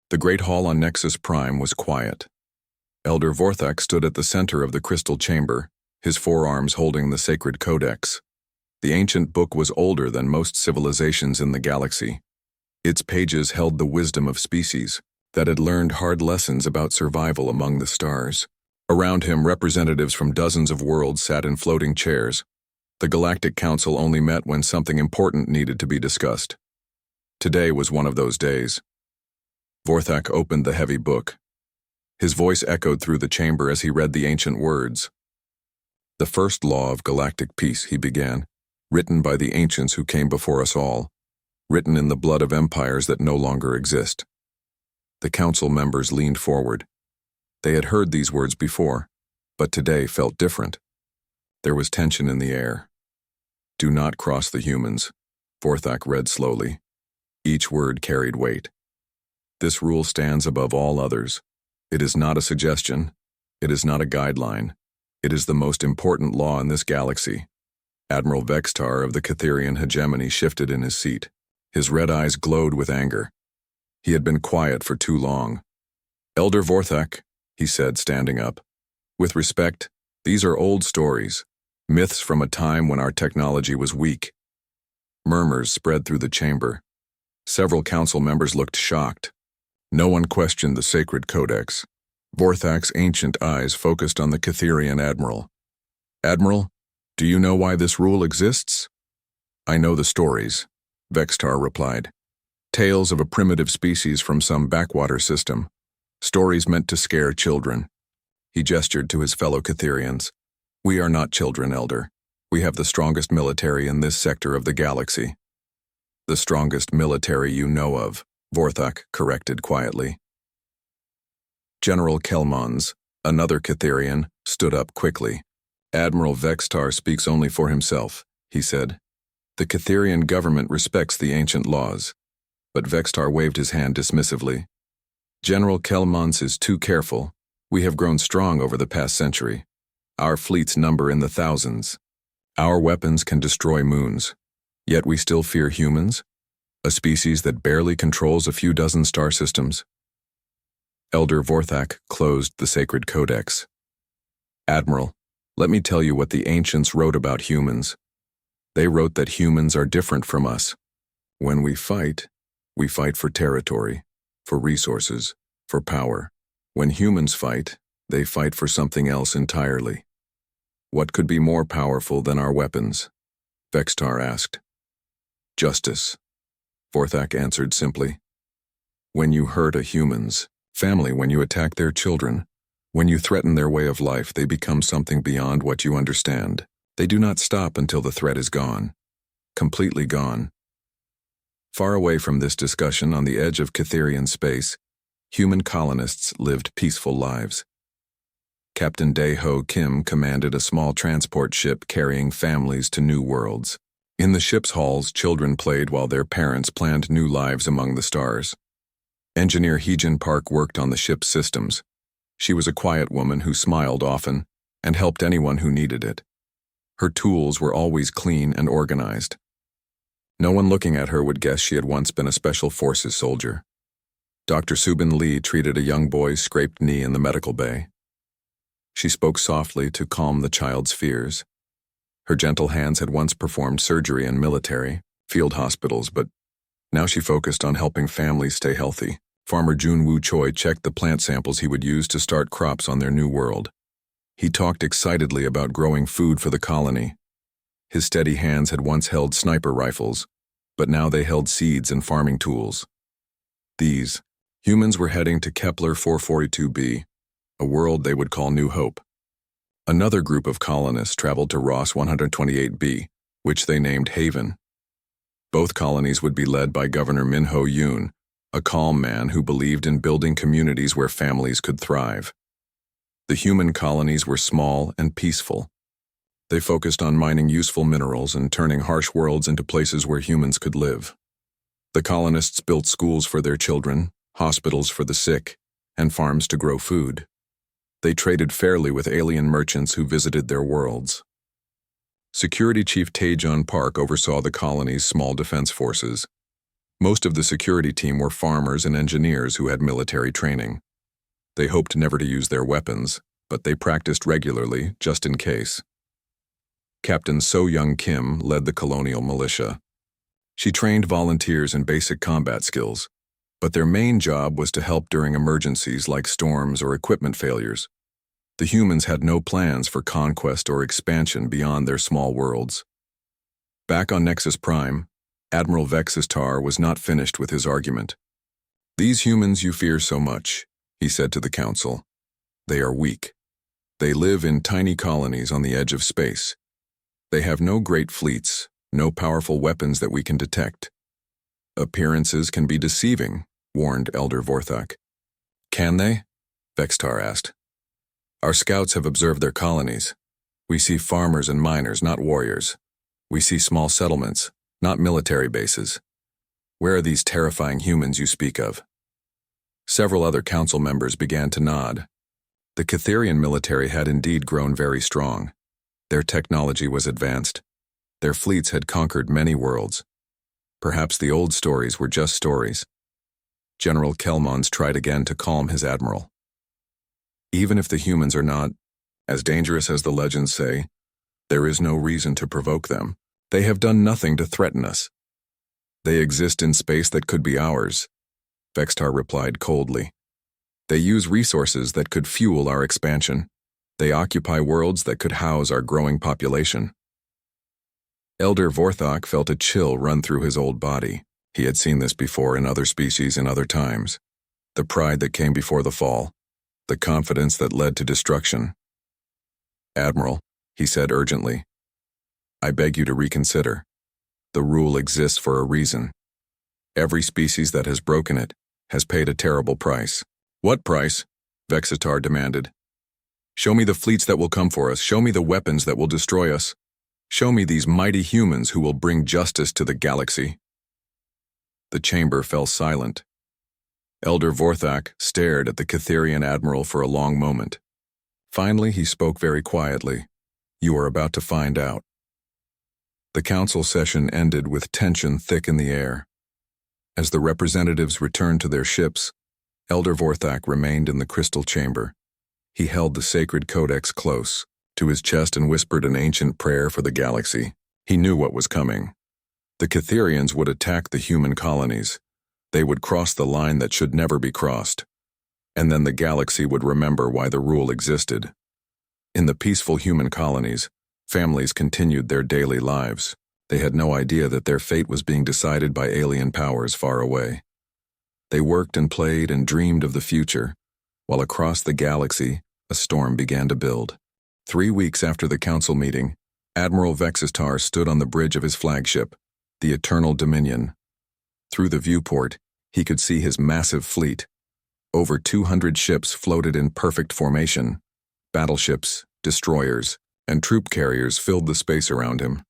The great hall on Nexus Prime was quiet. Elder Vorthak stood at the center of the crystal chamber, his forearms holding the sacred codex. The ancient book was older than most civilizations in the galaxy. Its pages held the wisdom of species that had learned hard lessons about survival among the stars. Around him, representatives from dozens of worlds sat in floating chairs. The Galactic Council only met when something important needed to be discussed. Today was one of those days. Vorthak opened the heavy book. His voice echoed through the chamber as he read the ancient words. The first law of galactic peace, he began, written by the ancients who came before us all, written in the blood of empires that no longer exist. The council members leaned forward. They had heard these words before, but today felt different. There was tension in the air. Do not cross the humans, Vorthak read slowly. Each word carried weight. This rule stands above all others. It is not a suggestion. It is not a guideline. It is the most important law in this galaxy. Admiral Vextar of the Catherian hegemony shifted in his seat. His red eyes glowed with anger. He had been quiet for too long. Elder Vorthak, he said, standing up. With respect, these are old stories, myths from a time when our technology was weak. Murmurs spread through the chamber. Several council members looked shocked. No one questioned the sacred codex. Vorthak's ancient eyes focused on the Catherian admiral. Admiral, do you know why this rule exists? I know the stories, Vextar replied. Tales of a primitive species from some backwater system. Stories meant to scare children. He gestured to his fellow Catherians. We are not children, Elder. We have the strongest military in this sector of the galaxy. The strongest military you know of, Vorthak corrected quietly. General Kelman, another Catherian, stood up quickly. Admiral Vextar speaks only for himself, he said. The Catherian government respects the ancient laws. But Vextar waved his hand dismissively. General Kelman is too careful. We have grown strong over the past century. Our fleets number in the thousands. Our weapons can destroy moons. Yet we still fear humans? A species that barely controls a few dozen star systems? Elder Vorthak closed the sacred codex. Admiral, let me tell you what the ancients wrote about humans. They wrote that humans are different from us. When we fight for territory, for resources, for power. When humans fight, they fight for something else entirely. What could be more powerful than our weapons? Vextar asked. Justice, Vorthak answered simply. When you hurt a human's family, when you attack their children, when you threaten their way of life, they become something beyond what you understand. They do not stop until the threat is gone. Completely gone. Far away from this discussion on the edge of Catherian space, human colonists lived peaceful lives. Captain Dae-ho Kim commanded a small transport ship carrying families to new worlds. In the ship's halls, children played while their parents planned new lives among the stars. Engineer Heejin Park worked on the ship's systems. She was a quiet woman who smiled often and helped anyone who needed it. Her tools were always clean and organized. No one looking at her would guess she had once been a Special Forces soldier. Dr. Subin Lee treated a young boy's scraped knee in the medical bay. She spoke softly to calm the child's fears. Her gentle hands had once performed surgery in military, field hospitals, but now she focused on helping families stay healthy. Farmer Jun Woo Choi checked the plant samples he would use to start crops on their new world. He talked excitedly about growing food for the colony. His steady hands had once held sniper rifles, but now they held seeds and farming tools. These humans were heading to Kepler 442b, a world they would call New Hope. Another group of colonists traveled to Ross 128b, which they named Haven. Both colonies would be led by Governor Min-ho Yoon, a calm man who believed in building communities where families could thrive. The human colonies were small and peaceful. They focused on mining useful minerals and turning harsh worlds into places where humans could live. The colonists built schools for their children, hospitals for the sick, and farms to grow food. They traded fairly with alien merchants who visited their worlds. Security Chief Taejon Park oversaw the colony's small defense forces. Most of the security team were farmers and engineers who had military training. They hoped never to use their weapons, but they practiced regularly, just in case. Captain So-Young Kim led the colonial militia. She trained volunteers in basic combat skills, but their main job was to help during emergencies like storms or equipment failures. The humans had no plans for conquest or expansion beyond their small worlds. Back on Nexus Prime, Admiral Vexistar was not finished with his argument. "These humans you fear so much," he said to the Council. "They are weak. They live in tiny colonies on the edge of space. They have no great fleets, no powerful weapons that we can detect. Appearances can be deceiving," warned Elder Vorthak. "Can they?" Vextar asked. "Our scouts have observed their colonies. We see farmers and miners, not warriors. We see small settlements, not military bases. Where are these terrifying humans you speak of?" Several other council members began to nod. The Catheran military had indeed grown very strong. Their technology was advanced. Their fleets had conquered many worlds. Perhaps the old stories were just stories. General Kelman tried again to calm his admiral. "Even if the humans are not as dangerous as the legends say, there is no reason to provoke them. They have done nothing to threaten us. They exist in space that could be ours," Vextar replied coldly. "They use resources that could fuel our expansion. They occupy worlds that could house our growing population." Elder Vorthak felt a chill run through his old body. He had seen this before in other species in other times. The pride that came before the fall. The confidence that led to destruction. "Admiral," he said urgently, "I beg you to reconsider. The rule exists for a reason. Every species that has broken it has paid a terrible price." "What price?" Vexitar demanded. "Show me the fleets that will come for us. Show me the weapons that will destroy us. Show me these mighty humans who will bring justice to the galaxy." The chamber fell silent. Elder Vorthak stared at the Catheran admiral for a long moment. Finally, he spoke very quietly. "You are about to find out." The council session ended with tension thick in the air. As the representatives returned to their ships, Elder Vorthak remained in the crystal chamber. He held the sacred codex close to his chest and whispered an ancient prayer for the galaxy. He knew what was coming. The Catherians would attack the human colonies. They would cross the line that should never be crossed. And then the galaxy would remember why the rule existed. In the peaceful human colonies, families continued their daily lives. They had no idea that their fate was being decided by alien powers far away. They worked and played and dreamed of the future, while across the galaxy, a storm began to build. 3 weeks after the council meeting, Admiral Vexistar stood on the bridge of his flagship, the Eternal Dominion. Through the viewport, he could see his massive fleet. Over 200 ships floated in perfect formation. Battleships, destroyers, and troop carriers filled the space around him.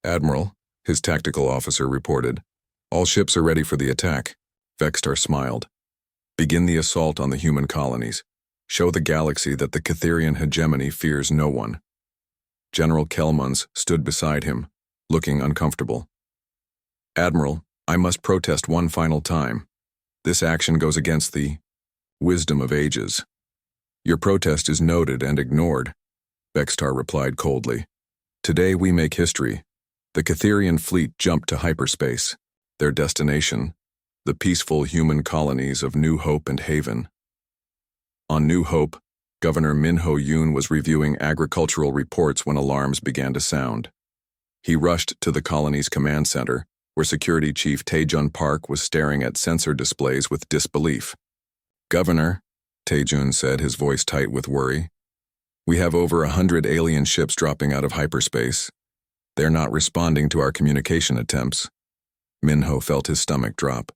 "Admiral," his tactical officer reported, "all ships are ready for the attack." Vextar smiled. "Begin the assault on the human colonies. Show the galaxy that the Catheran hegemony fears no one." General Kelman stood beside him, looking uncomfortable. "Admiral, I must protest one final time. This action goes against the wisdom of ages." "Your protest is noted and ignored," Vextar replied coldly. "Today we make history. The Catheran fleet jumped to hyperspace. Their destination, the peaceful human colonies of New Hope and Haven. On New Hope, Governor Minho Yoon was reviewing agricultural reports when alarms began to sound. He rushed to the colony's command center, where Security Chief Taejun Park was staring at sensor displays with disbelief. "Governor," Taejun said, his voice tight with worry, "we have over 100 alien ships dropping out of hyperspace. They're not responding to our communication attempts." Minho felt his stomach drop.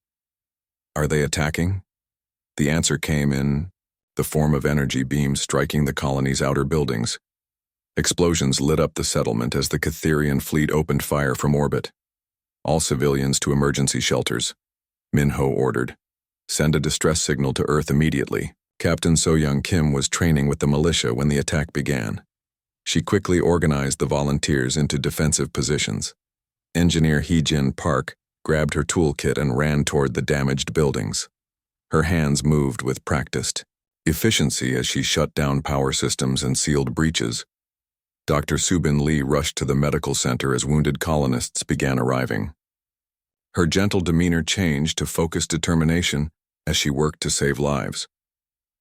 "Are they attacking?" The answer came in the form of energy beams striking the colony's outer buildings. Explosions lit up the settlement as the Catheran fleet opened fire from orbit. "All civilians to emergency shelters," Minho ordered. "Send a distress signal to Earth immediately." Captain So-Young Kim was training with the militia when the attack began. She quickly organized the volunteers into defensive positions. Engineer Hee-Jin Park grabbed her toolkit and ran toward the damaged buildings. Her hands moved with practiced efficiency as she shut down power systems and sealed breaches. Dr. Subin Lee rushed to the medical center as wounded colonists began arriving. Her gentle demeanor changed to focused determination as she worked to save lives.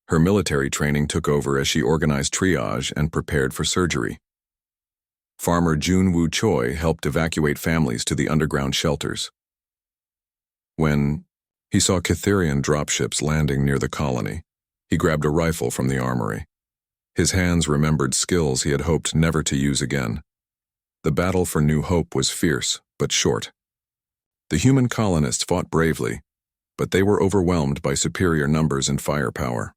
Her military training took over as she organized triage and prepared for surgery. Farmer Jun Woo Choi helped evacuate families to the underground shelters. When he saw Catheran dropships landing near the colony, he grabbed a rifle from the armory. His hands remembered skills he had hoped never to use again. The battle for New Hope was fierce, but short. The human colonists fought bravely, but they were overwhelmed by superior numbers and firepower.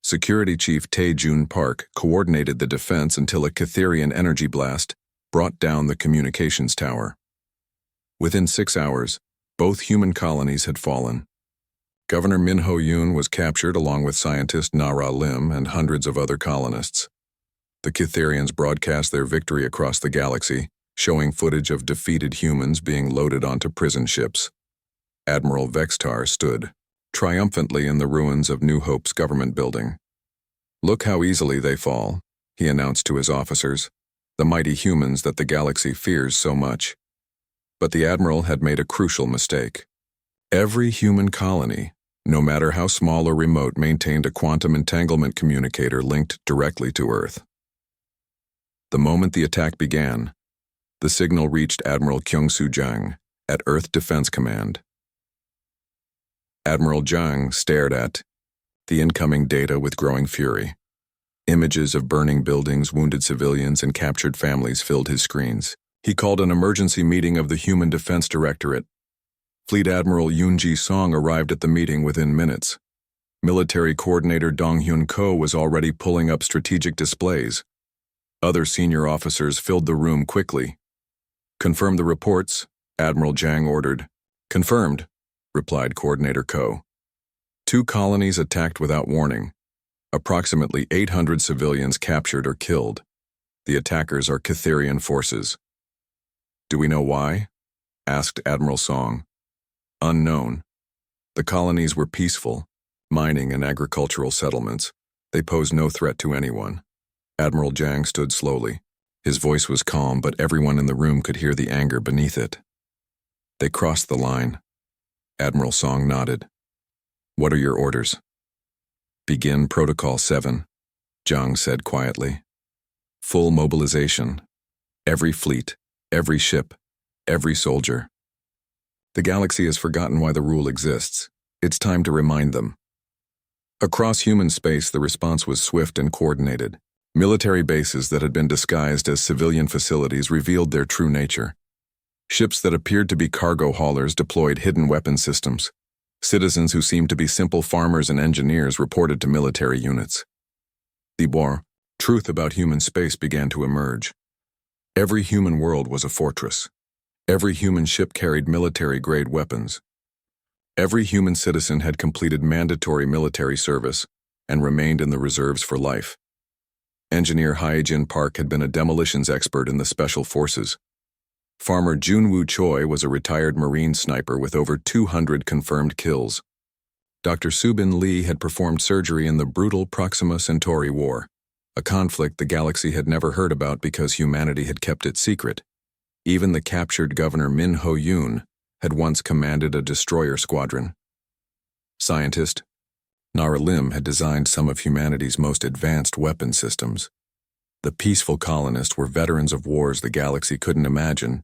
Security Chief Tae-Jun Park coordinated the defense until a Catheran energy blast brought down the communications tower. Within 6 hours, both human colonies had fallen. Governor Min Ho-yoon was captured along with scientist Nara Lim and hundreds of other colonists. The Catherians broadcast their victory across the galaxy, showing footage of defeated humans being loaded onto prison ships. Admiral Vextar stood triumphantly in the ruins of New Hope's government building. "Look how easily they fall," he announced to his officers, "the mighty humans that the galaxy fears so much." But the Admiral had made a crucial mistake. Every human colony, no matter how small or remote, maintained a quantum entanglement communicator linked directly to Earth. The moment the attack began, the signal reached Admiral Kyung-Soo Jang at Earth Defense Command. Admiral Jang stared at the incoming data with growing fury. Images of burning buildings, wounded civilians, and captured families filled his screens. He called an emergency meeting of the Human Defense Directorate. Fleet Admiral Yoon Ji-song arrived at the meeting within minutes. Military Coordinator Dong-hyun Ko was already pulling up strategic displays. Other senior officers filled the room quickly. "Confirm the reports," Admiral Jang ordered. "Confirmed," replied Coordinator Ko. 2 colonies attacked without warning. Approximately 800 civilians captured or killed. The attackers are Catheran forces. "Do we know why?" asked Admiral Song. "Unknown. The colonies were peaceful, mining and agricultural settlements. They posed no threat to anyone." Admiral Jang stood slowly. His voice was calm, but everyone in the room could hear the anger beneath it. "They crossed the line." Admiral Song nodded. "What are your orders?" "Begin Protocol 7, Jang said quietly. "Full mobilization. Every fleet, every ship, every soldier. The galaxy has forgotten why the rule exists. It's time to remind them." Across human space, the response was swift and coordinated. Military bases that had been disguised as civilian facilities revealed their true nature. Ships that appeared to be cargo haulers deployed hidden weapon systems. Citizens who seemed to be simple farmers and engineers reported to military units. The truth about human space began to emerge. Every human world was a fortress. Every human ship carried military-grade weapons. Every human citizen had completed mandatory military service and remained in the reserves for life. Engineer Hyejin Park had been a demolitions expert in the Special Forces. Farmer Jun Woo Choi was a retired Marine sniper with over 200 confirmed kills. Dr. Subin Lee had performed surgery in the brutal Proxima Centauri War, a conflict the galaxy had never heard about because humanity had kept it secret. Even the captured Governor Min Ho-yoon had once commanded a destroyer squadron. Scientist Nara Lim had designed some of humanity's most advanced weapon systems. The peaceful colonists were veterans of wars the galaxy couldn't imagine.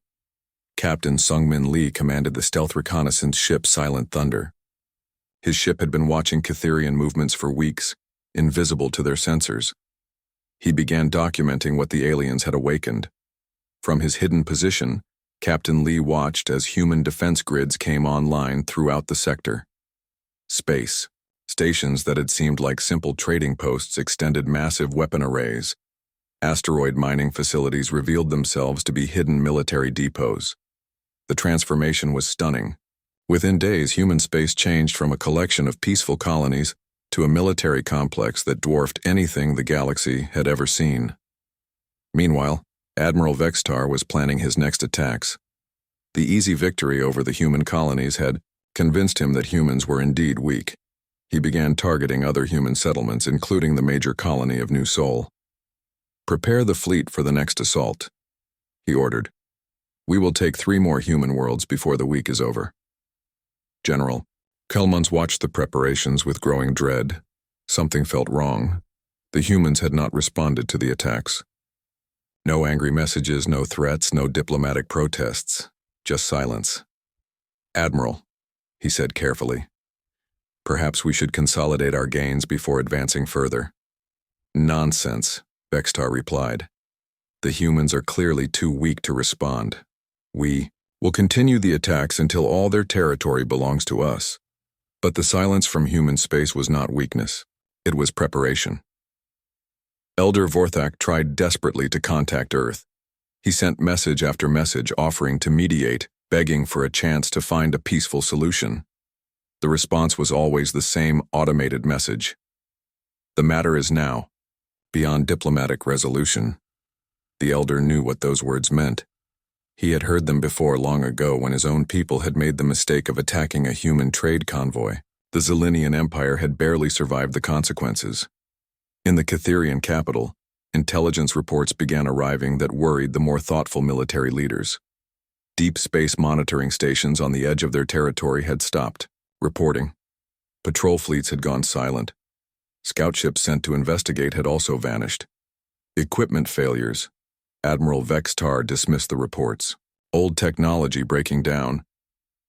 Captain Sungmin Lee commanded the stealth reconnaissance ship Silent Thunder. His ship had been watching Catheran movements for weeks, invisible to their sensors. He began documenting what the aliens had awakened. From his hidden position, Captain Lee watched as human defense grids came online throughout the sector. Space. Stations that had seemed like simple trading posts extended massive weapon arrays. Asteroid mining facilities revealed themselves to be hidden military depots. The transformation was stunning. Within days, human space changed from a collection of peaceful colonies to a military complex that dwarfed anything the galaxy had ever seen. Meanwhile, Admiral Vextar was planning his next attacks. The easy victory over the human colonies had convinced him that humans were indeed weak. He began targeting other human settlements, including the major colony of New Sol. "Prepare the fleet for the next assault," he ordered. "We will take 3 more human worlds before the week is over." General Kelman watched the preparations with growing dread. Something felt wrong. The humans had not responded to the attacks. No angry messages, no threats, no diplomatic protests, just silence. "Admiral," he said carefully, "perhaps we should consolidate our gains before advancing further." "Nonsense," Vextar replied. "The humans are clearly too weak to respond. We will continue the attacks until all their territory belongs to us." But the silence from human space was not weakness. It was preparation. Elder Vorthak tried desperately to contact Earth. He sent message after message offering to mediate, begging for a chance to find a peaceful solution. The response was always the same automated message. "The matter is now beyond diplomatic resolution." The Elder knew what those words meant. He had heard them before long ago when his own people had made the mistake of attacking a human trade convoy. The Zilinian Empire had barely survived the consequences. In the Catherian capital, intelligence reports began arriving that worried the more thoughtful military leaders. Deep space monitoring stations on the edge of their territory had stopped reporting. Patrol fleets had gone silent. Scout ships sent to investigate had also vanished. Equipment failures. Admiral Vextar dismissed the reports. Old technology breaking down.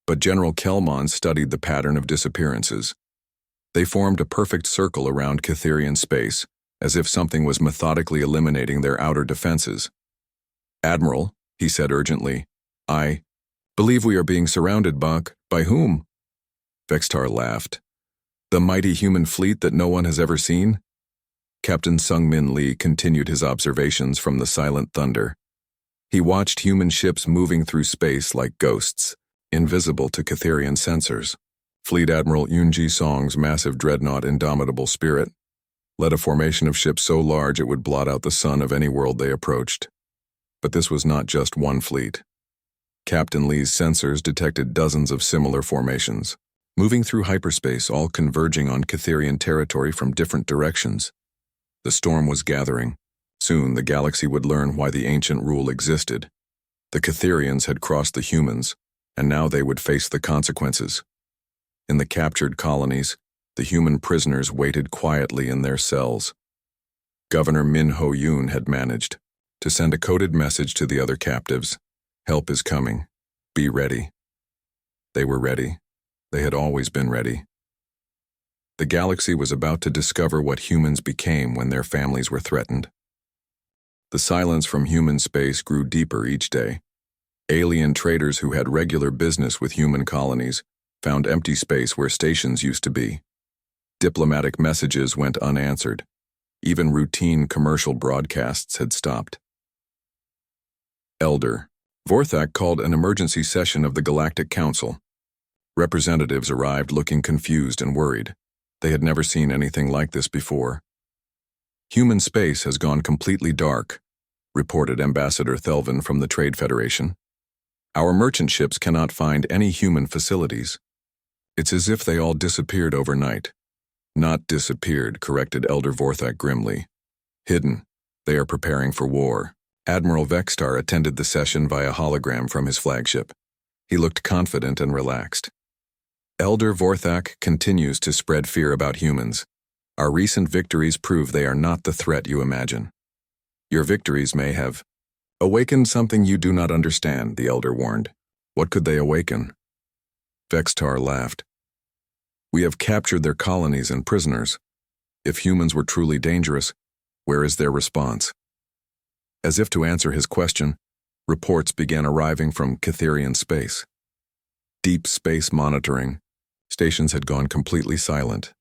But General Kelman studied the pattern of disappearances. They formed a perfect circle around Catherian space, as if something was methodically eliminating their outer defenses. "Admiral," he said urgently, "I believe we are being surrounded, by whom?" Vextar laughed. "The mighty human fleet that no one has ever seen?" Captain Sung-Min Lee continued his observations from the silent thunder. He watched human ships moving through space like ghosts, invisible to Catherian sensors. Fleet Admiral Yoonji Song's massive dreadnought Indomitable Spirit led a formation of ships so large it would blot out the sun of any world they approached. But this was not just one fleet. Captain Lee's sensors detected dozens of similar formations, moving through hyperspace, all converging on Catherian territory from different directions. The storm was gathering. Soon the galaxy would learn why the ancient rule existed. The Catherians had crossed the humans, and now they would face the consequences. In the captured colonies, the human prisoners waited quietly in their cells. Governor Min Ho-yoon had managed to send a coded message to the other captives. "Help is coming. Be ready." They were ready. They had always been ready. The galaxy was about to discover what humans became when their families were threatened. The silence from human space grew deeper each day. Alien traders who had regular business with human colonies found empty space where stations used to be. Diplomatic messages went unanswered. Even routine commercial broadcasts had stopped. Elder Vorthak called an emergency session of the Galactic Council. Representatives arrived looking confused and worried. They had never seen anything like this before. "Human space has gone completely dark," reported Ambassador Thelvin from the Trade Federation. "Our merchant ships cannot find any human facilities. It's as if they all disappeared overnight." "Not disappeared," corrected Elder Vorthak grimly. "Hidden. They are preparing for war." Admiral Vextar attended the session via hologram from his flagship. He looked confident and relaxed. "Elder Vorthak continues to spread fear about humans. Our recent victories prove they are not the threat you imagine. Your victories may have awakened something you do not understand," the Elder warned. "What could they awaken?" Vextar laughed. "We have captured their colonies and prisoners. If humans were truly dangerous, where is their response?" As if to answer his question, reports began arriving from Catherian space. Deep space monitoring. Stations had gone completely silent.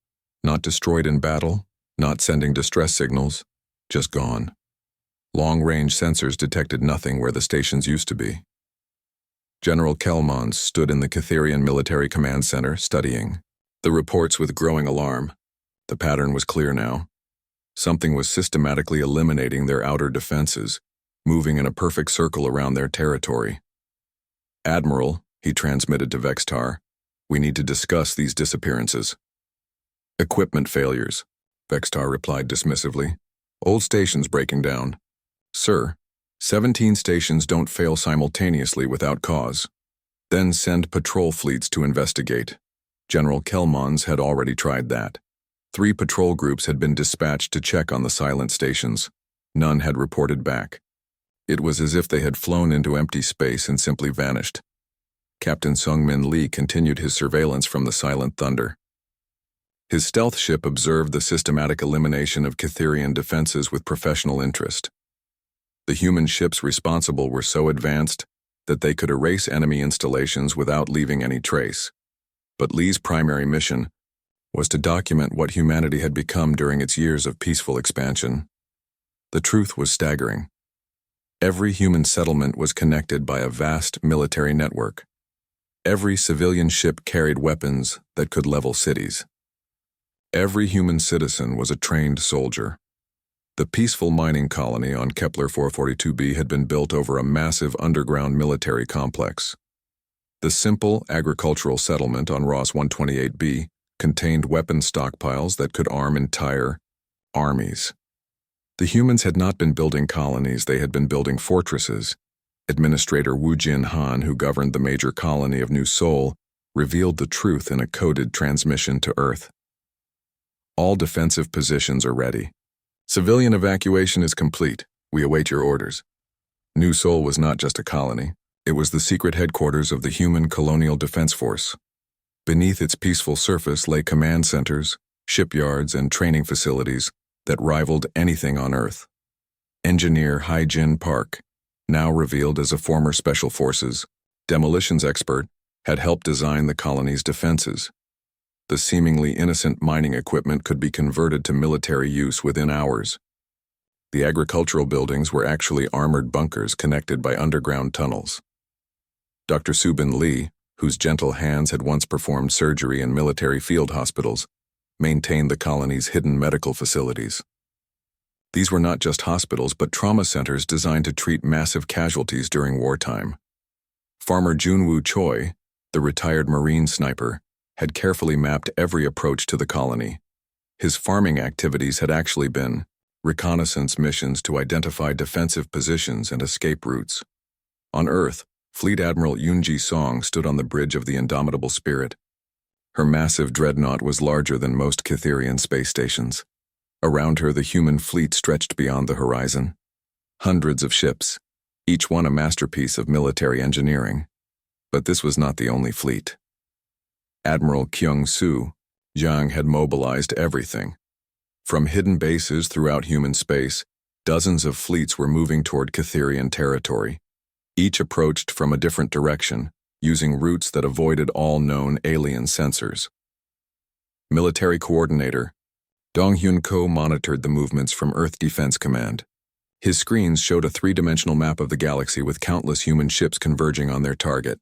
Not destroyed in battle, not sending distress signals, just gone. Long-range sensors detected nothing where the stations used to be. General Kelman stood in the Catherian Military Command Center, studying the reports with growing alarm. The pattern was clear now. Something was systematically eliminating their outer defenses, moving in a perfect circle around their territory. Admiral, he transmitted to Vextar, we need to discuss these disappearances. Equipment failures, Vextar replied dismissively. Old stations breaking down. Sir, 17 stations don't fail simultaneously without cause. Then send patrol fleets to investigate. General Kelman's had already tried that. 3 patrol groups had been dispatched to check on the silent stations. None had reported back. It was as if they had flown into empty space and simply vanished. Captain Sungmin Lee continued his surveillance from the silent thunder. His stealth ship observed the systematic elimination of Catherian defenses with professional interest. The human ships responsible were so advanced that they could erase enemy installations without leaving any trace. But Lee's primary mission was to document what humanity had become during its years of peaceful expansion. The truth was staggering. Every human settlement was connected by a vast military network. Every civilian ship carried weapons that could level cities. Every human citizen was a trained soldier. The peaceful mining colony on Kepler 442b had been built over a massive underground military complex. The simple agricultural settlement on Ross 128b contained weapon stockpiles that could arm entire armies. The humans had not been building colonies, they had been building fortresses. Administrator Wu Jin Han, who governed the major colony of New Seoul, revealed the truth in a coded transmission to Earth. All defensive positions are ready. Civilian evacuation is complete. We await your orders. New Seoul was not just a colony. It was the secret headquarters of the Human Colonial Defense Force. Beneath its peaceful surface lay command centers, shipyards, and training facilities that rivaled anything on Earth. Engineer Hai-Jin Park, now revealed as a former Special Forces demolitions expert, had helped design the colony's defenses. The seemingly innocent mining equipment could be converted to military use within hours. The agricultural buildings were actually armored bunkers connected by underground tunnels. Dr. Subin Lee, whose gentle hands had once performed surgery in military field hospitals, maintained the colony's hidden medical facilities. These were not just hospitals but trauma centers designed to treat massive casualties during wartime. Farmer Junwoo Choi, the retired Marine sniper, had carefully mapped every approach to the colony. His farming activities had actually been reconnaissance missions to identify defensive positions and escape routes. On Earth, Fleet Admiral Yoon-ji Song stood on the bridge of the Indomitable Spirit. Her massive dreadnought was larger than most Catherian space stations. Around her, the human fleet stretched beyond the horizon. Hundreds of ships, each one a masterpiece of military engineering. But this was not the only fleet. Admiral Kyung-soo Jang had mobilized everything. From hidden bases throughout human space, dozens of fleets were moving toward Catherian territory. Each approached from a different direction, using routes that avoided all known alien sensors. Military Coordinator Dong-Hyun Ko monitored the movements from Earth Defense Command. His screens showed a 3-dimensional map of the galaxy with countless human ships converging on their target.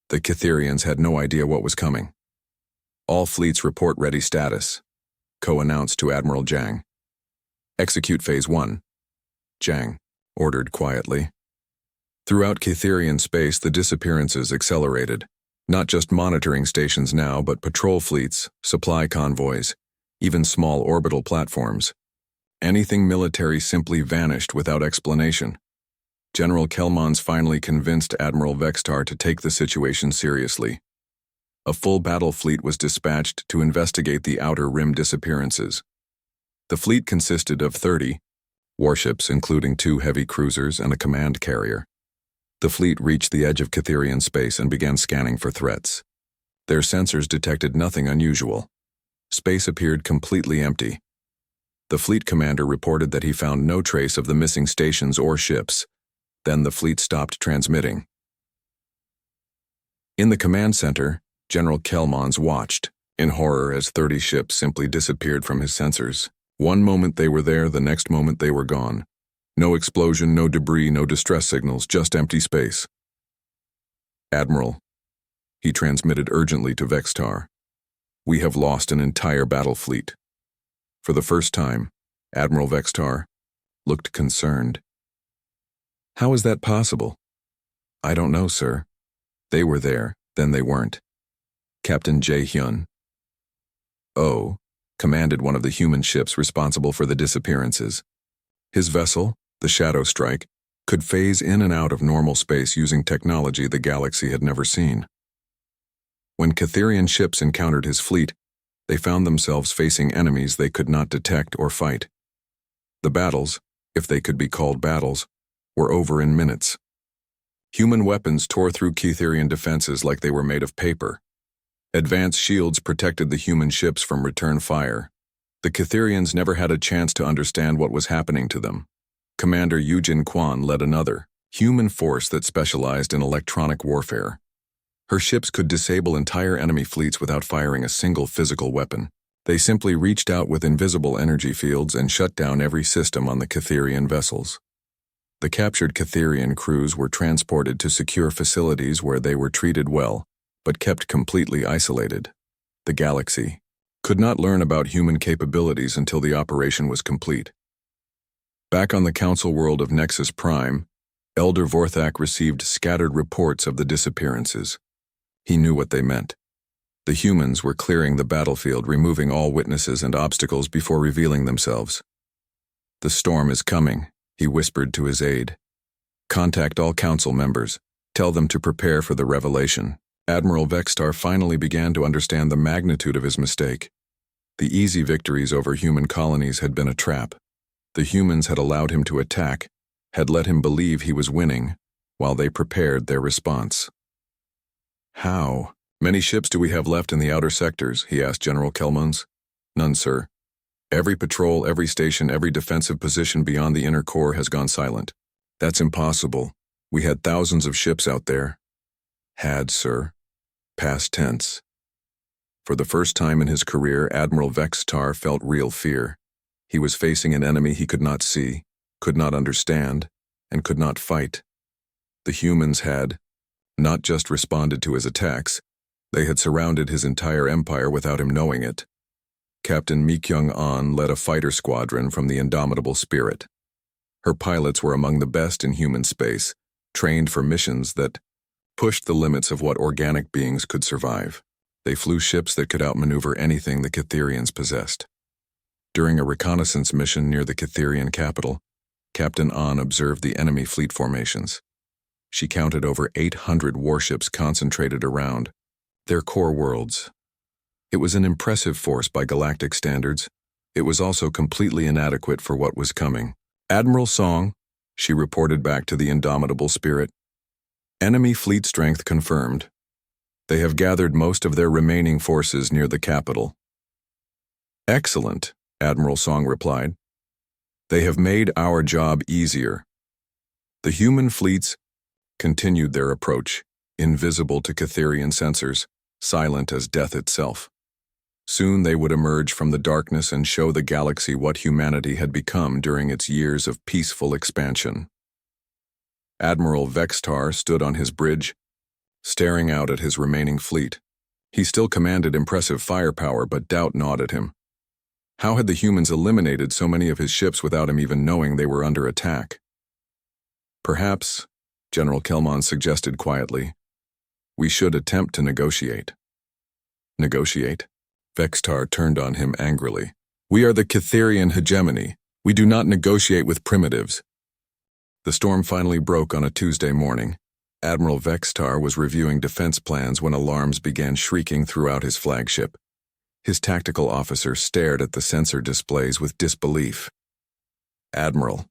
The Catherians had no idea what was coming. All fleets report ready status, Ko announced to Admiral Jang. Execute Phase 1, Jang ordered quietly. Throughout Catherian space, the disappearances accelerated. Not just monitoring stations now, but patrol fleets, supply convoys, even small orbital platforms. Anything military simply vanished without explanation. General Kelman's finally convinced Admiral Vextar to take the situation seriously. A full battle fleet was dispatched to investigate the outer rim disappearances. The fleet consisted of 30 warships, including 2 heavy cruisers and a command carrier. The fleet reached the edge of Catherian space and began scanning for threats. Their sensors detected nothing unusual. Space appeared completely empty. The fleet commander reported that he found no trace of the missing stations or ships. Then the fleet stopped transmitting. In the command center, General Kelmans watched, in horror, as 30 ships simply disappeared from his sensors. One moment they were there, the next moment they were gone. No explosion, no debris, no distress signals, just empty space. Admiral, he transmitted urgently to Vextar. We have lost an entire battle fleet. For the first time, Admiral Vextar looked concerned. How is that possible? I don't know, sir. They were there, then they weren't. Captain Jae-hyun Oh commanded one of the human ships responsible for the disappearances. His vessel, the Shadow Strike, could phase in and out of normal space using technology the galaxy had never seen. When Catherian ships encountered his fleet, they found themselves facing enemies they could not detect or fight. The battles, if they could be called battles, were over in minutes. Human weapons tore through Catherian defenses like they were made of paper. Advanced shields protected the human ships from return fire. The Catherians never had a chance to understand what was happening to them. Commander Yujin Kwan led another, human force that specialized in electronic warfare. Her ships could disable entire enemy fleets without firing a single physical weapon. They simply reached out with invisible energy fields and shut down every system on the Catherian vessels. The captured Catherian crews were transported to secure facilities where they were treated well, but kept completely isolated. The galaxy could not learn about human capabilities until the operation was complete. Back on the Council world of Nexus Prime, Elder Vorthak received scattered reports of the disappearances. He knew what they meant. The humans were clearing the battlefield, removing all witnesses and obstacles before revealing themselves. "The storm is coming," he whispered to his aide. "Contact all council members. Tell them to prepare for the revelation." Admiral Vextar finally began to understand the magnitude of his mistake. The easy victories over human colonies had been a trap. The humans had allowed him to attack, had let him believe he was winning, while they prepared their response. "How many ships do we have left in the outer sectors?" he asked General Kelman. "None, sir. Every patrol, every station, every defensive position beyond the inner core has gone silent." "That's impossible. We had thousands of ships out there." "Had, sir." Past tense. For the first time in his career, Admiral Vextar felt real fear. He was facing an enemy he could not see, could not understand, and could not fight. The humans had not just responded to his attacks, they had surrounded his entire empire without him knowing it. Captain Mi-kyung-an led a fighter squadron from the Indomitable Spirit. Her pilots were among the best in human space, trained for missions that pushed the limits of what organic beings could survive. They flew ships that could outmaneuver anything the Catherians possessed. During a reconnaissance mission near the Catherian capital, Captain An observed the enemy fleet formations. She counted over 800 warships concentrated around their core worlds. It was an impressive force by galactic standards. It was also completely inadequate for what was coming. "Admiral Song," she reported back to the Indomitable Spirit. "Enemy fleet strength confirmed. They have gathered most of their remaining forces near the capital." "Excellent," Admiral Song replied. "They have made our job easier." The human fleets continued their approach, invisible to Catherian sensors, silent as death itself. Soon they would emerge from the darkness and show the galaxy what humanity had become during its years of peaceful expansion. Admiral Vextar stood on his bridge, staring out at his remaining fleet. He still commanded impressive firepower, but doubt gnawed at him. How had the humans eliminated so many of his ships without him even knowing they were under attack? "Perhaps," General Kelman suggested quietly, "we should attempt to negotiate." "Negotiate?" Vextar turned on him angrily. "We are the Catherian hegemony. We do not negotiate with primitives." The storm finally broke on a Tuesday morning. Admiral Vextar was reviewing defense plans when alarms began shrieking throughout his flagship. His tactical officer stared at the sensor displays with disbelief. "Admiral,"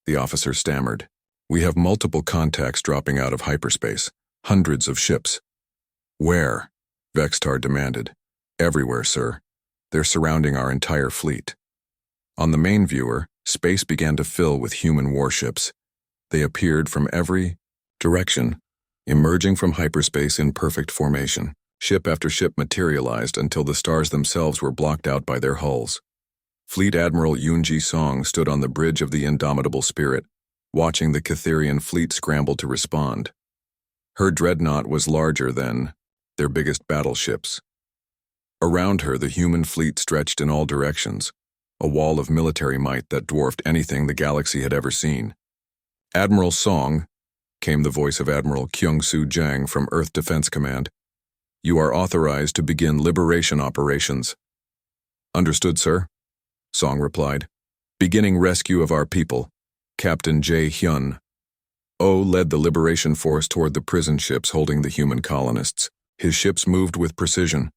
the officer stammered, "we have multiple contacts dropping out of hyperspace. Hundreds of ships." "Where?" Vextar demanded. "Everywhere, sir. They're surrounding our entire fleet." On the main viewer, space began to fill with human warships. They appeared from every direction, emerging from hyperspace in perfect formation. Ship after ship materialized until the stars themselves were blocked out by their hulls. Fleet Admiral Yoonji Song stood on the bridge of the Indomitable Spirit, watching the Catherian fleet scramble to respond. Her dreadnought was larger than their biggest battleships. Around her, the human fleet stretched in all directions, a wall of military might that dwarfed anything the galaxy had ever seen. "Admiral Song, came the voice of Admiral Kyung-Soo Jang from Earth Defense Command. "You are authorized to begin liberation operations." "Understood, sir," Song replied. "Beginning rescue of our people." Captain Jae Hyun Oh led the liberation force toward the prison ships holding the human colonists. His ships moved with precision.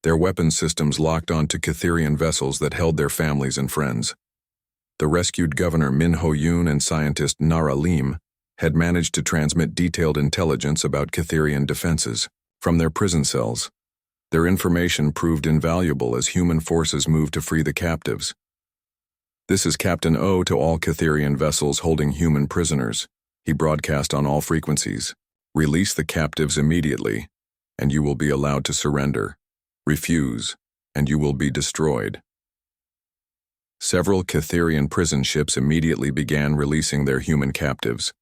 Their weapon systems locked onto Catheran vessels that held their families and friends. The rescued Governor Min Ho-yoon and scientist Nara Lim had managed to transmit detailed intelligence about Catheran defenses from their prison cells. Their information proved invaluable as human forces moved to free the captives. "This is Captain O to all Catheran vessels holding human prisoners," he broadcast on all frequencies. "Release the captives immediately, and you will be allowed to surrender. Refuse, and you will be destroyed." Several Catheran prison ships immediately began releasing their human captives.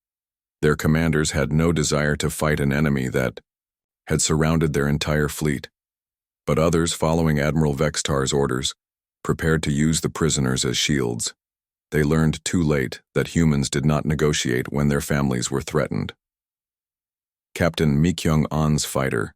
Their commanders had no desire to fight an enemy that had surrounded their entire fleet. But others, following Admiral Vextar's orders, prepared to use the prisoners as shields. They learned too late that humans did not negotiate when their families were threatened. Captain Mi Kyung-on's fighter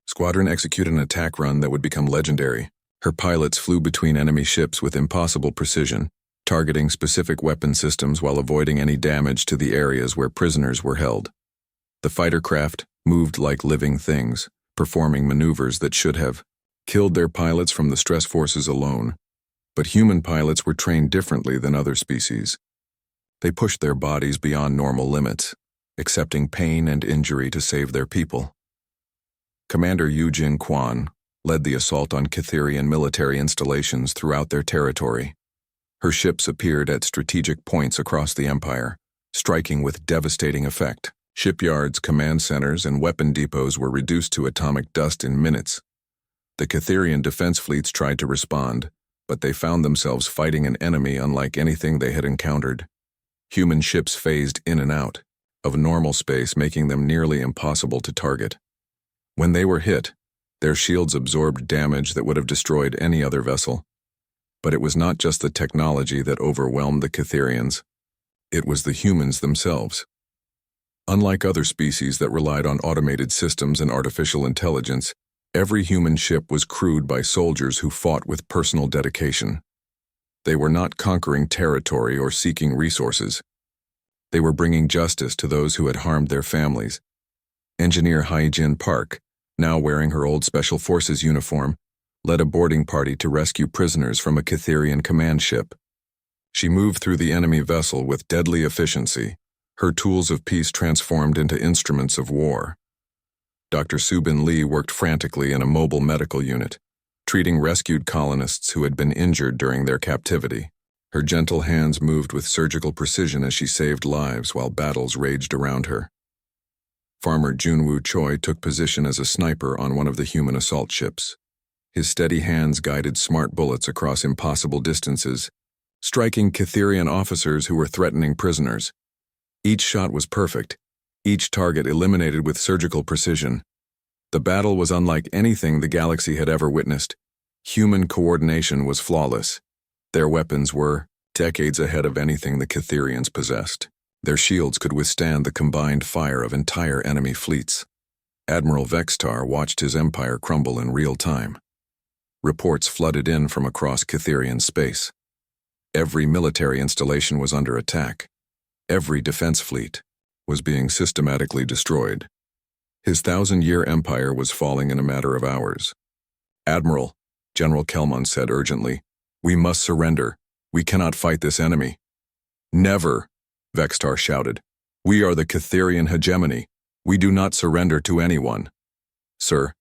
squadron executed an attack run that would become legendary. Her pilots flew between enemy ships with impossible precision, targeting specific weapon systems while avoiding any damage to the areas where prisoners were held. The fighter craft moved like living things, performing maneuvers that should have killed their pilots from the stress forces alone. But human pilots were trained differently than other species. They pushed their bodies beyond normal limits, accepting pain and injury to save their people. Commander Yoo-jin Kwon led the assault on Catheran military installations throughout their territory. Her ships appeared at strategic points across the empire, striking with devastating effect. Shipyards, command centers, and weapon depots were reduced to atomic dust in minutes. The Catheran defense fleets tried to respond, but they found themselves fighting an enemy unlike anything they had encountered. Human ships phased in and out of normal space, making them nearly impossible to target. When they were hit, their shields absorbed damage that would have destroyed any other vessel. But it was not just the technology that overwhelmed the Catherans. It was the humans themselves. Unlike other species that relied on automated systems and artificial intelligence, every human ship was crewed by soldiers who fought with personal dedication. They were not conquering territory or seeking resources. They were bringing justice to those who had harmed their families. Engineer Hae-jin Park, now wearing her old Special Forces uniform, led a boarding party to rescue prisoners from a Catheran command ship. She moved through the enemy vessel with deadly efficiency, her tools of peace transformed into instruments of war. Dr. Subin Lee worked frantically in a mobile medical unit, treating rescued colonists who had been injured during their captivity. Her gentle hands moved with surgical precision as she saved lives while battles raged around her. Farmer Junwoo Choi took position as a sniper on one of the human assault ships. His steady hands guided smart bullets across impossible distances, striking Catheran officers who were threatening prisoners. Each shot was perfect, each target eliminated with surgical precision. The battle was unlike anything the galaxy had ever witnessed. Human coordination was flawless. Their weapons were decades ahead of anything the Catherans possessed. Their shields could withstand the combined fire of entire enemy fleets. Admiral Vextar watched his empire crumble in real time. Reports flooded in from across Catheran space. Every military installation was under attack. Every defense fleet was being systematically destroyed. His 1,000-year empire was falling in a matter of hours. "Admiral," General Kelman said urgently, "we must surrender. We cannot fight this enemy." "Never," Vextar shouted. "We are the Catheran hegemony. We do not surrender to anyone." "Sir,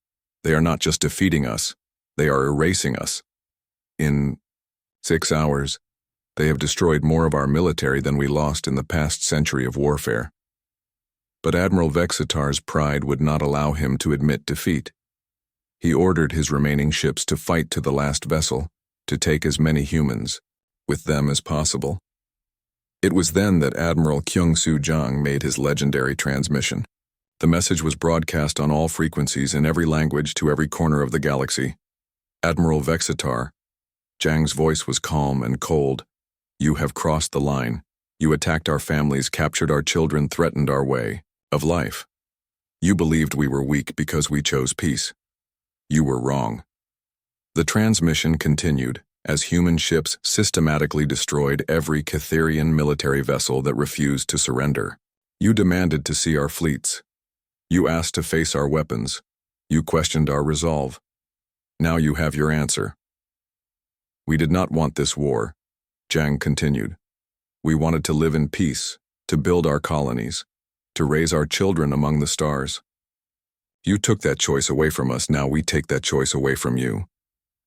they are not just defeating us, they are erasing us. In 6 hours, they have destroyed more of our military than we lost in the past century of warfare." But Admiral Vexitar's pride would not allow him to admit defeat. He ordered his remaining ships to fight to the last vessel, to take as many humans with them as possible. It was then that Admiral Kyung-Soo Jang made his legendary transmission. The message was broadcast on all frequencies in every language to every corner of the galaxy. "Admiral Vexitar," Jang's voice was calm and cold. "You have crossed the line. You attacked our families, captured our children, threatened our way of life. You believed we were weak because we chose peace. You were wrong. The transmission continued as human ships systematically destroyed every Catherian military vessel that refused to surrender. You demanded to see our fleets. You asked to face our weapons. You questioned our resolve. Now you have your answer. We did not want this war, Jiang continued. We wanted to live in peace, to build our colonies, to raise our children among the stars. You took that choice away from us, now we take that choice away from you.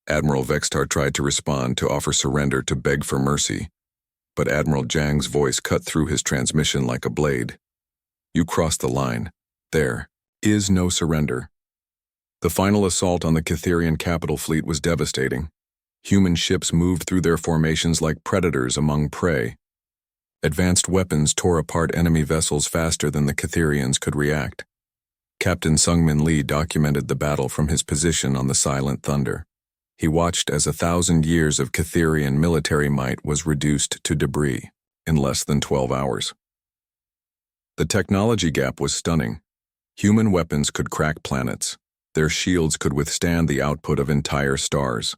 Admiral Vextar tried to respond, to offer surrender, to beg for mercy, but Admiral Jiang's voice cut through his transmission like a blade. You crossed the line. There is no surrender. The final assault on the Catherian capital fleet was devastating. Human ships moved through their formations like predators among prey. Advanced weapons tore apart enemy vessels faster than the Catherians could react. Captain Sungmin Lee documented the battle from his position on the Silent Thunder. He watched as 1,000 years of Catherian military might was reduced to debris in less than 12 hours. The technology gap was stunning. Human weapons could crack planets. Their shields could withstand the output of entire stars.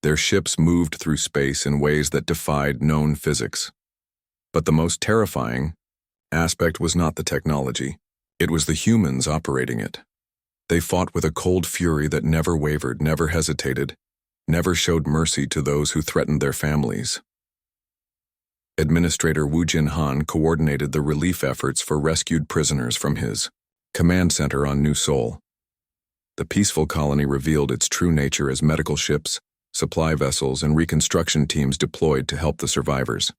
Their ships moved through space in ways that defied known physics. But the most terrifying aspect was not the technology. It was the humans operating it. They fought with a cold fury that never wavered, never hesitated, never showed mercy to those who threatened their families. Administrator Wu Jinhan coordinated the relief efforts for rescued prisoners from his command center on New Seoul. The peaceful colony revealed its true nature as medical ships, supply vessels, and reconstruction teams deployed to help the survivors.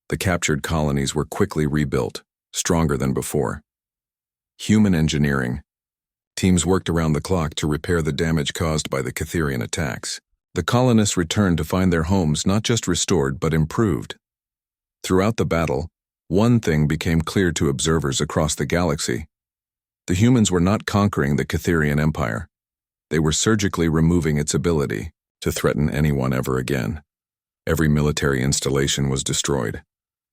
The captured colonies were quickly rebuilt, stronger than before. Human engineering. Teams worked around the clock to repair the damage caused by the Catherian attacks. The colonists returned to find their homes not just restored but improved. Throughout the battle, one thing became clear to observers across the galaxy. The humans were not conquering the Catherian Empire. They were surgically removing its ability to threaten anyone ever again. Every military installation was destroyed.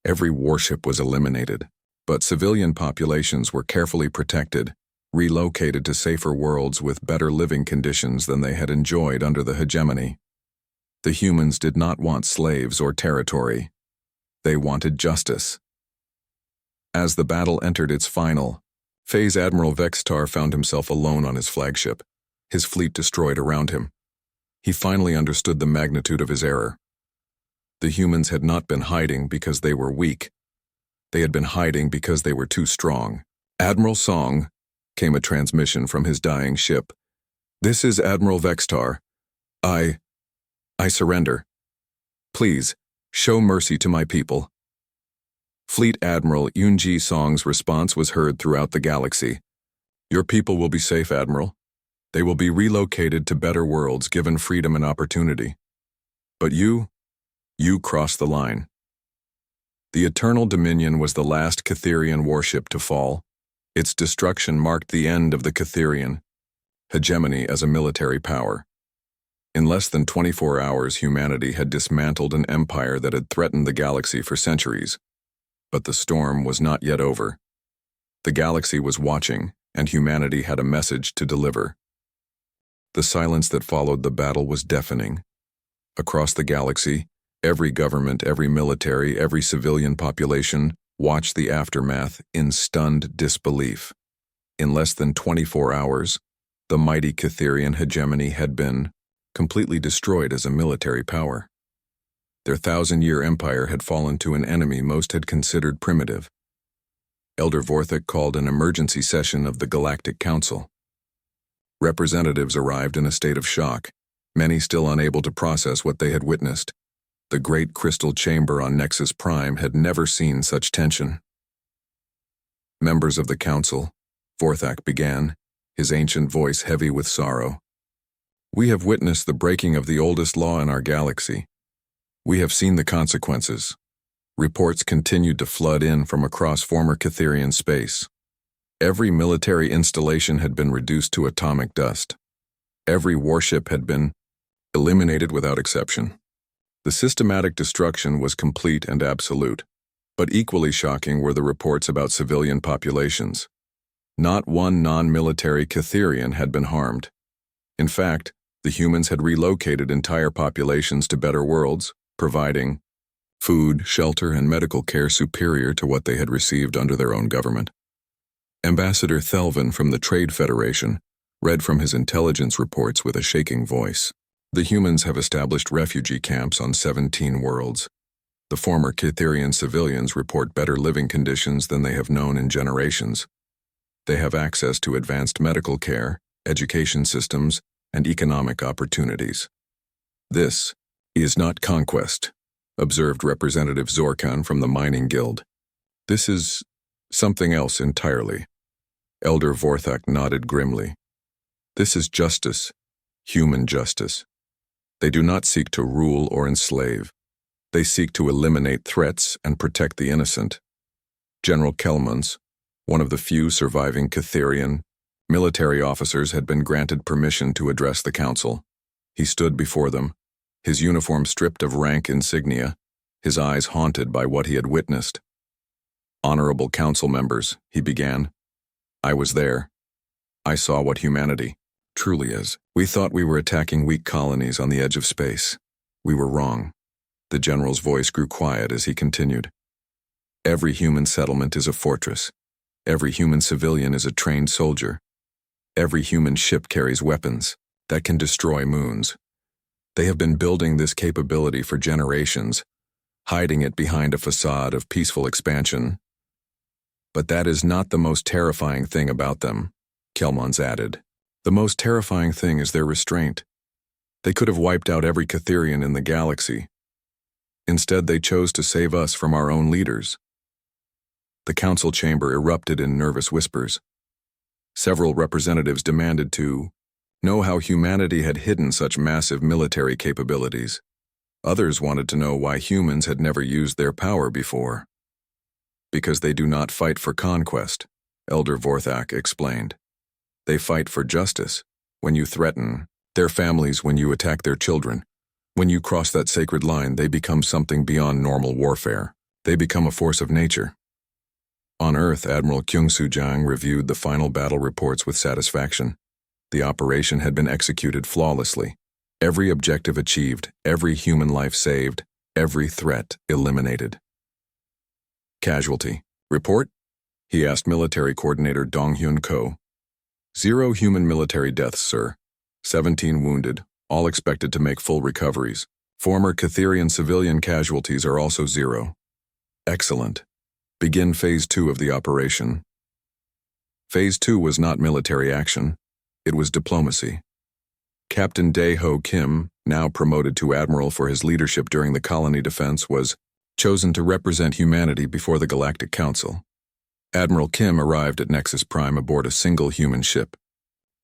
Every warship was eliminated. But civilian populations were carefully protected, relocated to safer worlds with better living conditions than they had enjoyed under the hegemony. The humans did not want slaves or territory. They wanted justice. As the battle entered its final phase, Admiral Vextar found himself alone on his flagship, his fleet destroyed around him. He finally understood the magnitude of his error. The humans had not been hiding because they were weak. They had been hiding because they were too strong. "Admiral Song," came a transmission from his dying ship. "This is Admiral Vextar. I surrender. Please, show mercy to my people." Fleet Admiral Yoonji Song's response was heard throughout the galaxy. "Your people will be safe, Admiral. They will be relocated to better worlds given freedom and opportunity. But you crossed the line." The Eternal Dominion was the last Catherian warship to fall. Its destruction marked the end of the Catherian hegemony as a military power. In less than 24 hours, humanity had dismantled an empire that had threatened the galaxy for centuries. But the storm was not yet over. The galaxy was watching, and humanity had a message to deliver. The silence that followed the battle was deafening. Across the galaxy, every government, every military, every civilian population watched the aftermath in stunned disbelief. In less than 24 hours, the mighty Catherian hegemony had been completely destroyed as a military power. Their 1,000-year empire had fallen to an enemy most had considered primitive. Elder Vorthik called an emergency session of the Galactic Council. Representatives arrived in a state of shock, many still unable to process what they had witnessed. The great crystal chamber on Nexus Prime had never seen such tension. "Members of the Council," Vorthak began, his ancient voice heavy with sorrow. "We have witnessed the breaking of the oldest law in our galaxy. We have seen the consequences." Reports continued to flood in from across former Catherian space. Every military installation had been reduced to atomic dust. Every warship had been eliminated without exception. The systematic destruction was complete and absolute, but equally shocking were the reports about civilian populations. Not one non-military Catherian had been harmed. In fact, the humans had relocated entire populations to better worlds, providing food, shelter, and medical care superior to what they had received under their own government. Ambassador Thelvin from the Trade Federation read from his intelligence reports with a shaking voice. The humans have established refugee camps on 17 worlds. The former Catherian civilians report better living conditions than they have known in generations. They have access to advanced medical care, education systems, and economic opportunities. This is not conquest, observed Representative Zorkan from the Mining Guild. This is something else entirely. Elder Vorthak nodded grimly. This is justice, human justice. They do not seek to rule or enslave. They seek to eliminate threats and protect the innocent. General Kelman, one of the few surviving Catherian military officers, had been granted permission to address the council. He stood before them, his uniform stripped of rank insignia, his eyes haunted by what he had witnessed. Honorable council members, he began. I was there. I saw what humanity truly is. We thought we were attacking weak colonies on the edge of space. We were wrong. The general's voice grew quiet as he continued. Every human settlement is a fortress. Every human civilian is a trained soldier. Every human ship carries weapons that can destroy moons. They have been building this capability for generations, hiding it behind a facade of peaceful expansion. But that is not the most terrifying thing about them, Kelman added. The most terrifying thing is their restraint. They could have wiped out every Catherian in the galaxy. Instead, they chose to save us from our own leaders. The council chamber erupted in nervous whispers. Several representatives demanded to know how humanity had hidden such massive military capabilities. Others wanted to know why humans had never used their power before. Because they do not fight for conquest, Elder Vorthak explained. They fight for justice. When you threaten their families, when you attack their children, when you cross that sacred line, they become something beyond normal warfare. They become a force of nature. On Earth, Admiral Kyung-Soo-jang reviewed the final battle reports with satisfaction. The operation had been executed flawlessly. Every objective achieved, every human life saved, every threat eliminated. Casualty report? He asked Military Coordinator Dong-hyun Ko. 0 human military deaths, sir. 17 wounded, all expected to make full recoveries. Former Catherian civilian casualties are also 0. Excellent. Begin Phase 2 of the operation. Phase 2 was not military action. It was diplomacy. Captain Dae-ho Kim, now promoted to admiral for his leadership during the colony defense, was chosen to represent humanity before the Galactic Council. Admiral Kim arrived at Nexus Prime aboard a single human ship.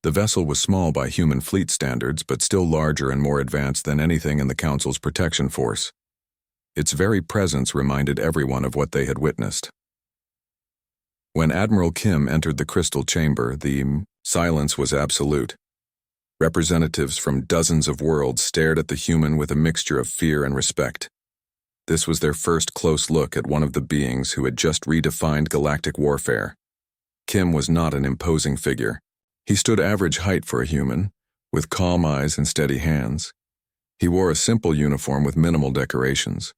The vessel was small by human fleet standards, but still larger and more advanced than anything in the Council's protection force. Its very presence reminded everyone of what they had witnessed. When Admiral Kim entered the crystal chamber, the silence was absolute. Representatives from dozens of worlds stared at the human with a mixture of fear and respect. This was their first close look at one of the beings who had just redefined galactic warfare. Kim was not an imposing figure. He stood average height for a human, with calm eyes and steady hands. He wore a simple uniform with minimal decorations.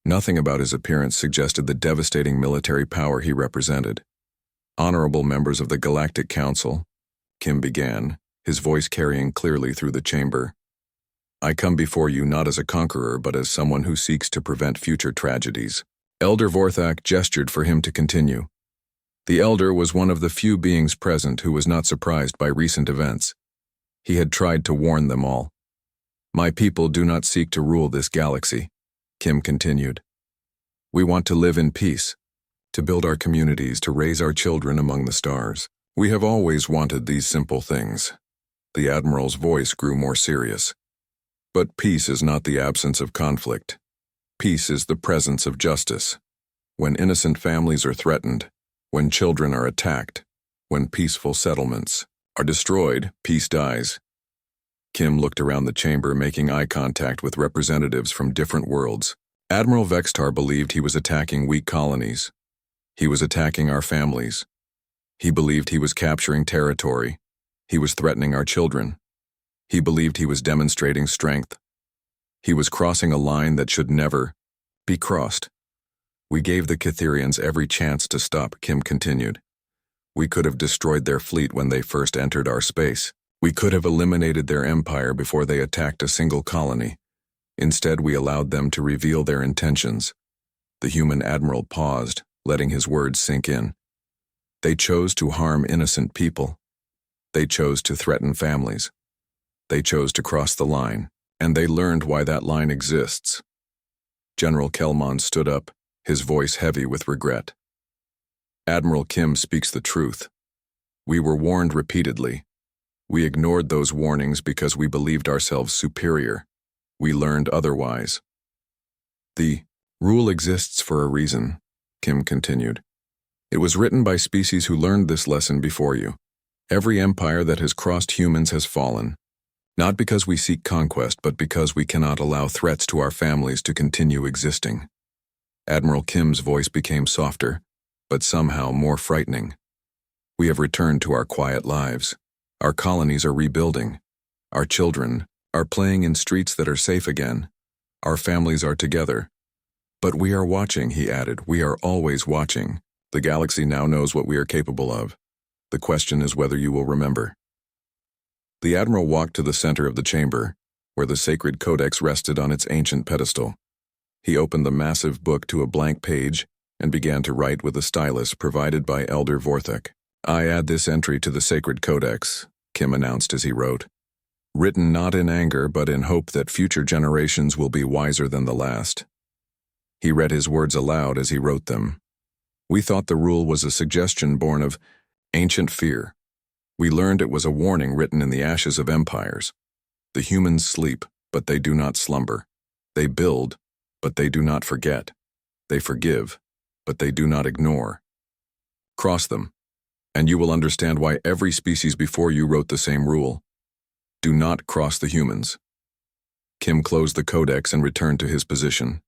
Nothing about his appearance suggested the devastating military power he represented. Honorable members of the Galactic Council, Kim began, his voice carrying clearly through the chamber. I come before you not as a conqueror, but as someone who seeks to prevent future tragedies. Elder Vorthak gestured for him to continue. The Elder was one of the few beings present who was not surprised by recent events. He had tried to warn them all. My people do not seek to rule this galaxy, Kim continued. We want to live in peace, to build our communities, to raise our children among the stars. We have always wanted these simple things. The Admiral's voice grew more serious. But peace is not the absence of conflict. Peace is the presence of justice. When innocent families are threatened, when children are attacked, when peaceful settlements are destroyed, peace dies. Kim looked around the chamber, making eye contact with representatives from different worlds. Admiral Vextar believed he was attacking weak colonies. He was attacking our families. He believed he was capturing territory. He was threatening our children. He believed he was demonstrating strength. He was crossing a line that should never be crossed. We gave the Catherians every chance to stop, Kim continued. We could have destroyed their fleet when they first entered our space. We could have eliminated their empire before they attacked a single colony. Instead, we allowed them to reveal their intentions. The human admiral paused, letting his words sink in. They chose to harm innocent people. They chose to threaten families. They chose to cross the line, and they learned why that line exists. General Kelman stood up, his voice heavy with regret. Admiral Kim speaks the truth. We were warned repeatedly. We ignored those warnings because we believed ourselves superior. We learned otherwise. The rule exists for a reason, Kim continued. It was written by species who learned this lesson before you. Every empire that has crossed humans has fallen. Not because we seek conquest, but because we cannot allow threats to our families to continue existing. Admiral Kim's voice became softer, but somehow more frightening. We have returned to our quiet lives. Our colonies are rebuilding. Our children are playing in streets that are safe again. Our families are together. But we are watching, he added. We are always watching. The galaxy now knows what we are capable of. The question is whether you will remember. The Admiral walked to the center of the chamber, where the sacred codex rested on its ancient pedestal. He opened the massive book to a blank page and began to write with a stylus provided by Elder Vorthek. I add this entry to the sacred codex, Kim announced as he wrote. Written not in anger, but in hope that future generations will be wiser than the last. He read his words aloud as he wrote them. We thought the rule was a suggestion born of ancient fear. We learned it was a warning written in the ashes of empires. The humans sleep, but they do not slumber. They build, but they do not forget. They forgive, but they do not ignore. Cross them, and you will understand why every species before you wrote the same rule. Do not cross the humans. Kim closed the codex and returned to his position.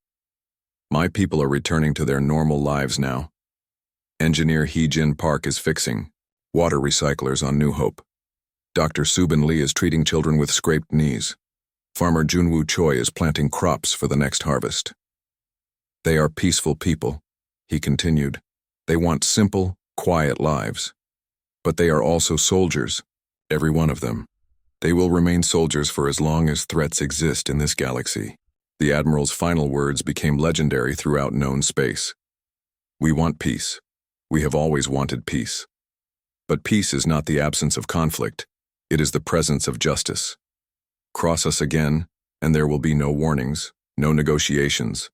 My people are returning to their normal lives now. Engineer Hee-Jin Park is fixing water recyclers on New Hope. Dr. Subin Lee is treating children with scraped knees. Farmer Junwoo Choi is planting crops for the next harvest. They are peaceful people, he continued. They want simple, quiet lives. But they are also soldiers, every one of them. They will remain soldiers for as long as threats exist in this galaxy. The Admiral's final words became legendary throughout known space. We want peace. We have always wanted peace. But peace is not the absence of conflict. It is the presence of justice. Cross us again, and there will be no warnings, no negotiations,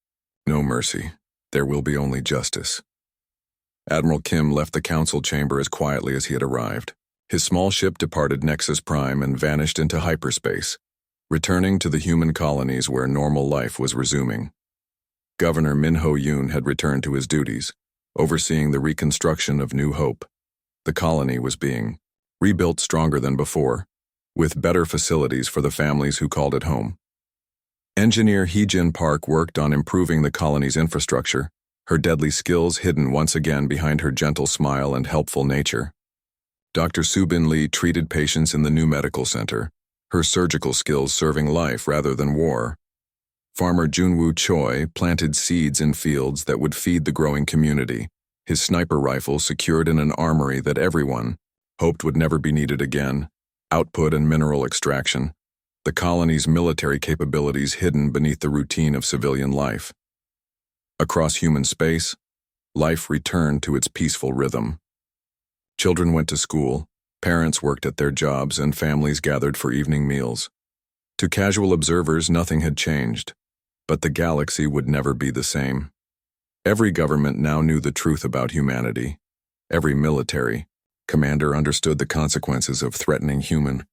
no mercy. There will be only justice. Admiral Kim left the council chamber as quietly as he had arrived. His small ship departed Nexus Prime and vanished into hyperspace, returning to the human colonies where normal life was resuming. Governor Min Ho-yoon had returned to his duties, overseeing the reconstruction of New Hope. The colony was being rebuilt stronger than before, with better facilities for the families who called it home. Engineer Hee-Jin Park worked on improving the colony's infrastructure, her deadly skills hidden once again behind her gentle smile and helpful nature. Dr. Subin Lee treated patients in the new medical center, her surgical skills serving life rather than war. Farmer Junwoo Choi planted seeds in fields that would feed the growing community, his sniper rifle secured in an armory that everyone hoped would never be needed again, output and mineral extraction, the colony's military capabilities hidden beneath the routine of civilian life. Across human space, life returned to its peaceful rhythm. Children went to school, parents worked at their jobs, and families gathered for evening meals. To casual observers, nothing had changed, but the galaxy would never be the same. Every government now knew the truth about humanity. Every military commander understood the consequences of threatening human